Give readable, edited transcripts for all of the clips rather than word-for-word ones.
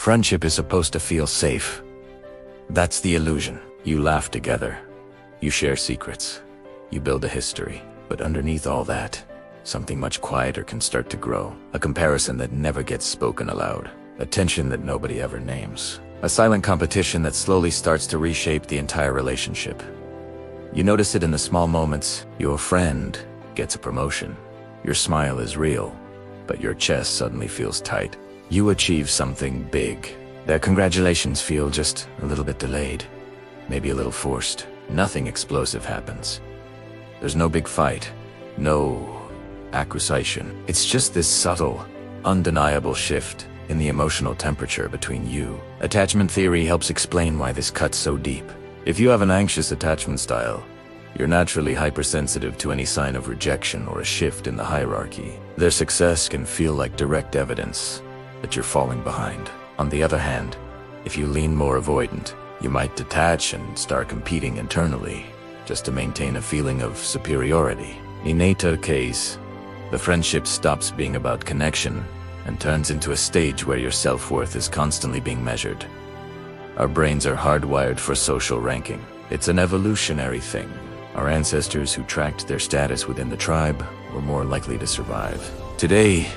Friendship is supposed to feel safe. That's the illusion. You laugh together. You share secrets. You build a history. But underneath all that, something much quieter can start to grow. A comparison that never gets spoken aloud. A tension that nobody ever names. A silent competition that slowly starts to reshape the entire relationship. You notice it in the small moments. Your friend gets a promotion. Your smile is real, but your chest suddenly feels tight. You achieve something big. Their congratulations feel just a little bit delayed, maybe a little forced. Nothing explosive happens. There's no big fight, no accusation. It's just this subtle, undeniable shift in the emotional temperature between you. Attachment theory helps explain why this cuts so deep. If you have an anxious attachment style, you're naturally hypersensitive to any sign of rejection or a shift in the hierarchy. Their success can feel like direct evidence that you're falling behind. On the other hand, if you lean more avoidant, you might detach and start competing internally just to maintain a feeling of superiority. In either case, the friendship stops being about connection and turns into a stage where your self-worth is constantly being measured. Our brains are hardwired for social ranking. It's an evolutionary thing. Our ancestors who tracked their status within the tribe were more likely to survive. Today,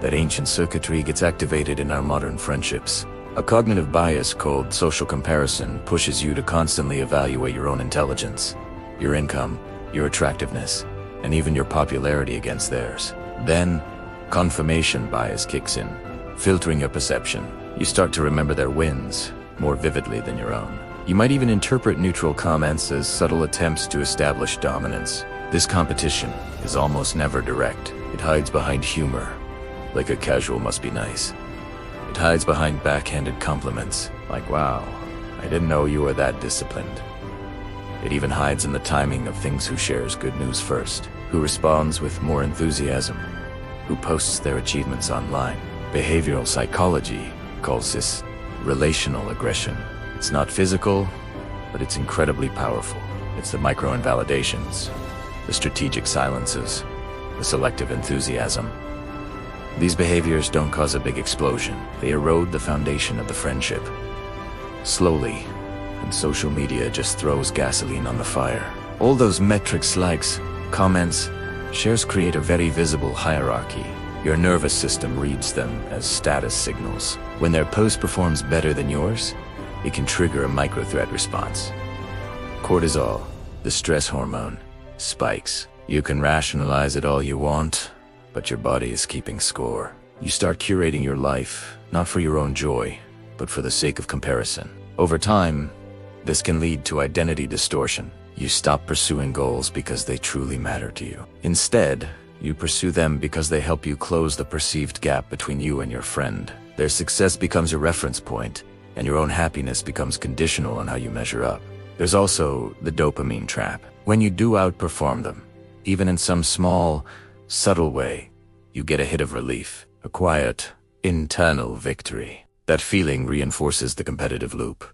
that ancient circuitry gets activated in our modern friendships. A cognitive bias called social comparison pushes you to constantly evaluate your own intelligence, your income, your attractiveness, and even your popularity against theirs. Then, confirmation bias kicks in, filtering your perception. You start to remember their wins more vividly than your own. You might even interpret neutral comments as subtle attempts to establish dominance. This competition is almost never direct. It hides behind humor, like a casual must be nice. It hides behind backhanded compliments, like, wow, I didn't know you were that disciplined. It even hides in the timing of things: who shares good news first, who responds with more enthusiasm, who posts their achievements online. Behavioral psychology calls this relational aggression. It's not physical, but it's incredibly powerful. It's the micro-invalidations, the strategic silences, the selective enthusiasm. These behaviors don't cause a big explosion. They erode the foundation of the friendship. Slowly, and social media just throws gasoline on the fire. All those metrics, likes, comments, shares create a very visible hierarchy. Your nervous system reads them as status signals. When their post performs better than yours, it can trigger a micro-threat response. Cortisol, the stress hormone, spikes. You can rationalize it all you want, but your body is keeping score. You start curating your life, not for your own joy, but for the sake of comparison. Over time, this can lead to identity distortion. You stop pursuing goals because they truly matter to you. Instead, you pursue them because they help you close the perceived gap between you and your friend. Their success becomes a reference point, and your own happiness becomes conditional on how you measure up. There's also the dopamine trap. When you do outperform them, even in some small, subtle way, you get a hit of relief, a quiet, internal victory. That feeling reinforces the competitive loop.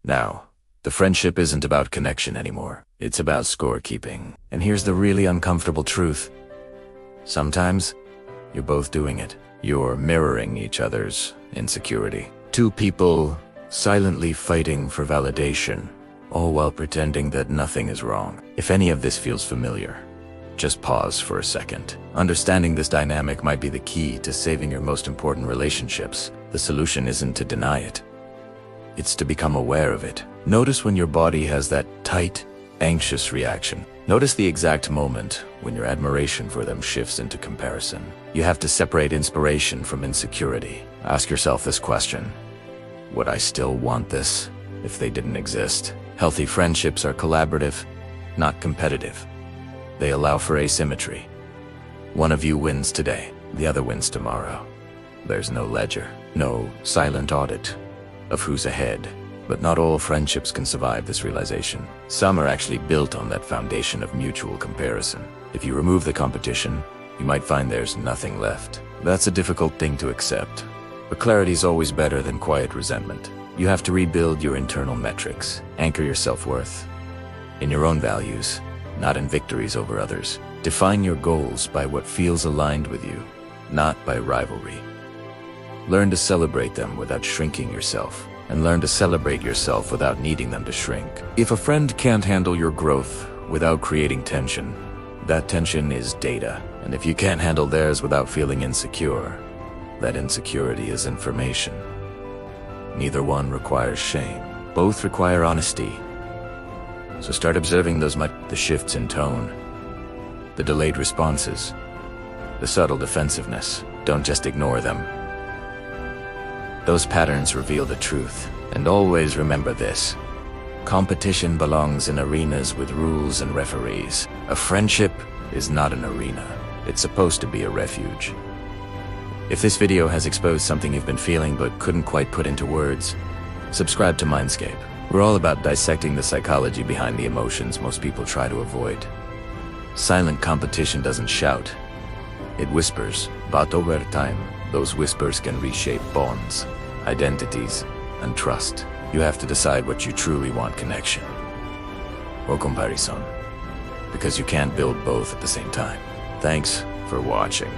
Now, the friendship isn't about connection anymore. It's about scorekeeping. And here's the really uncomfortable truth. Sometimes, you're both doing it. You're mirroring each other's insecurity. Two people silently fighting for validation, all while pretending that nothing is wrong. If any of this feels familiar, just pause for a second. Understanding this dynamic might be the key to saving your most important relationships. The solution isn't to deny it. It's to become aware of it. Notice when your body has that tight, anxious reaction. Notice the exact moment when your admiration for them shifts into comparison. You have to separate inspiration from insecurity. Ask yourself this question: would I still want this if they didn't exist? Healthy friendships are collaborative, not competitive. They allow for asymmetry. One of you wins today, the other wins tomorrow. There's no ledger, no silent audit of who's ahead. But not all friendships can survive this realization. Some are actually built on that foundation of mutual comparison. If you remove the competition, you might find there's nothing left. That's a difficult thing to accept. But clarity is always better than quiet resentment. You have to rebuild your internal metrics, anchor your self-worth in your own values, not in victories over others. Define your goals by what feels aligned with you, not by rivalry. Learn to celebrate them without shrinking yourself, and learn to celebrate yourself without needing them to shrink. If a friend can't handle your growth without creating tension, that tension is data. And if you can't handle theirs without feeling insecure, that insecurity is information. Neither one requires shame. Both require honesty. So start observing the shifts in tone, the delayed responses, the subtle defensiveness. Don't just ignore them. Those patterns reveal the truth. And always remember this: competition belongs in arenas with rules and referees. A friendship is not an arena. It's supposed to be a refuge. If this video has exposed something you've been feeling but couldn't quite put into words, subscribe to Mindscape. We're all about dissecting the psychology behind the emotions most people try to avoid. Silent competition doesn't shout. It whispers, but over time, those whispers can reshape bonds, identities, and trust. You have to decide what you truly want: connection or comparison, because you can't build both at the same time. Thanks for watching.